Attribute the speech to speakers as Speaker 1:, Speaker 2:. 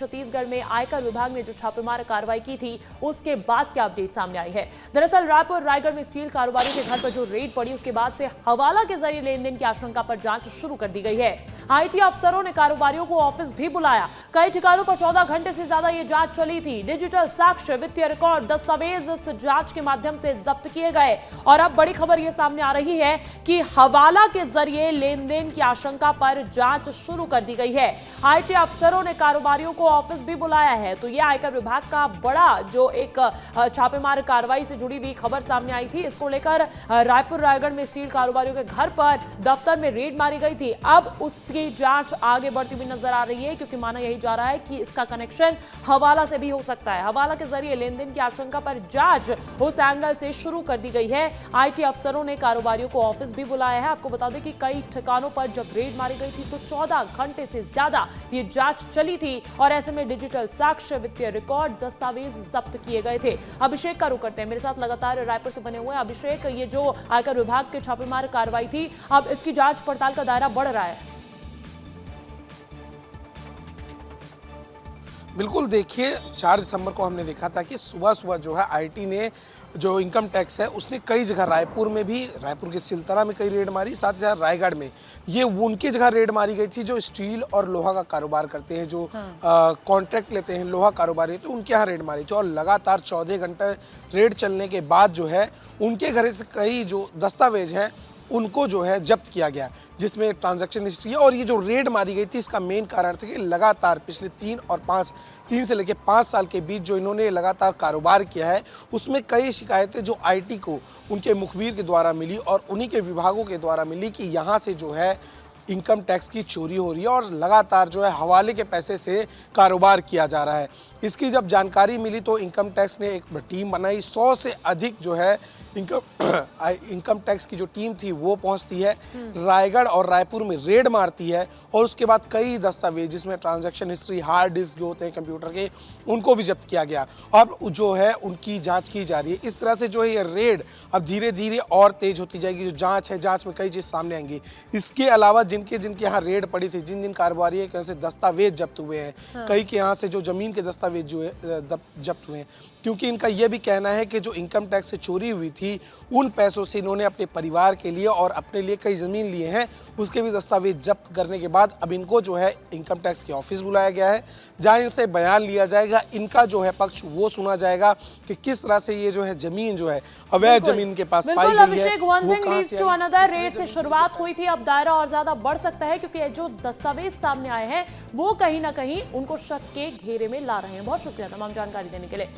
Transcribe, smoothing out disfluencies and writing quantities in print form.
Speaker 1: छत्तीसगढ़ में आयकर विभाग ने जो छापेमार कार्रवाई की थी उसके बाद क्या अपडेट सामने आई है। दरअसल रायपुर रायगढ़ में स्टील कारोबारी के घर पर जो रेड पड़ी उसके बाद से हवाला के जरिए लेन देन की आशंका पर जांच शुरू कर दी गई है। आईटी अफसरों ने कारोबारियों को ऑफिस भी बुलाया। कई ठिकानों पर 14 घंटे से ज्यादा ये जांच चली थी। डिजिटल साक्ष्य, वित्तीय रिकॉर्ड, दस्तावेज इस जांच के माध्यम से जब्त किए गए। और अब बड़ी खबर यह सामने आ रही है कि हवाला के जरिए लेन देन की आशंका पर जांच शुरू कर दी गई है। आईटी अफसरों ने कारोबारियों को ऑफिस भी बुलाया है। तो यह आयकर विभाग का बड़ा जो एक छापेमार कार्रवाई से जुड़ी हुई खबर सामने आई थी। इसको लेकर रायपुर रायगढ़ में स्टील कारोबारियों के घर पर दफ्तर में रेड मारी गई थी। अब उसकी जांच आगे बढ़ती हुई नजर आ रही है, क्योंकि माना यही जा रहा है कि इसका कनेक्शन हवाला से भी हो सकता है। हवाला के जरिए लेन देन की आशंका पर जांच उस एंगल से शुरू कर दी गई है। आईटी अफसरों ने कारोबारियों को ऑफिस भी बुलाया है। आपको बता दें कि कई ठिकानों पर जब रेड मारी गई थी तो 14 घंटे से ज्यादा ये जांच चली थी और ऐसे में डिजिटल साक्ष्य, वित्तीय रिकॉर्ड, दस्तावेज जब्त किए गए थे। अभिषेक का रुख करते हैं, मेरे साथ लगातार रायपुर से बने हुए हैं। अभिषेक, ये जो आयकर विभाग के छापेमार कार्रवाई थी, अब इसकी जांच पड़ताल का दायरा बढ़ रहा है।
Speaker 2: बिल्कुल, देखिए 4 दिसंबर को हमने देखा था कि सुबह सुबह जो है आईटी ने जो इनकम टैक्स है उसने कई जगह रायपुर में भी, रायपुर के सिलतरा में कई रेड मारी, साथ ही साथ रायगढ़ में ये उनकी जगह रेड मारी गई थी जो स्टील और लोहा का कारोबार करते हैं, जो कॉन्ट्रैक्ट लेते हैं, लोहा कारोबारी, तो उनके यहाँ रेड मारी थी। और लगातार 14 घंटे रेड चलने के बाद जो है उनके घर से कई जो दस्तावेज हैं उनको जो है जब्त किया गया, जिसमें ट्रांजैक्शन हिस्ट्री है। और ये जो रेड मारी गई थी इसका मेन कारण था कि लगातार पिछले 3 से लेकर 5 साल के बीच जो इन्होंने लगातार कारोबार किया है उसमें कई शिकायतें जो आईटी को उनके मुखबिर के द्वारा मिली और उन्हीं के विभागों के द्वारा मिली कि यहाँ से जो है इनकम टैक्स की चोरी हो रही है और लगातार जो है हवाले के पैसे से कारोबार किया जा रहा है। इसकी जब जानकारी मिली तो इनकम टैक्स ने एक टीम बनाई। 100 से अधिक जो है इनकम टैक्स की जो टीम थी वो पहुंचती है, रायगढ़ और रायपुर में रेड मारती है और उसके बाद कई दस्तावेज जिसमें ट्रांजैक्शन हिस्ट्री, हार्ड डिस्क जो होते हैं कंप्यूटर के, उनको भी जब्त किया गया। अब जो है उनकी जांच की जा रही है। इस तरह से जो है ये रेड अब धीरे धीरे और तेज होती जाएगी। जो जांच है, जांच में कई चीज़ सामने आएंगी। इसके अलावा जिनके यहाँ रेड पड़ी थी, जिन जिन कारोबारियों के यहाँ से दस्तावेज जब्त हुए हैं, कई के यहाँ से जो जमीन के दस्तावेज जो है जब्त हुए हैं, क्योंकि इनका यह भी कहना है कि जो इनकम टैक्स से चोरी हुई थी उन पैसों से इन्होंने अपने परिवार के लिए और अपने लिए कई ज़मीन लिए हैं, उसके भी दस्तावेज जब्त करने के बाद अब इनको जो है इनकम टैक्स के ऑफिस बुलाया गया है, जहाँ इनसे बयान लिया जाएगा। इनका जो है पक्ष वो सुना जाएगा कि किस तरह से ये जो है जमीन जो है अवैध जमीन इनके पास पाई गई है।
Speaker 1: वो कहां से रेड से शुरुआत हुई थी, अब दायरा और ज्यादा बढ़ सकता है, क्योंकि जो दस्तावेज सामने आए हैं वो कहीं ना कहीं उनको शक के घेरे में ला रहे हैं। बहुत शुक्रिया तमाम जानकारी देने के लिए।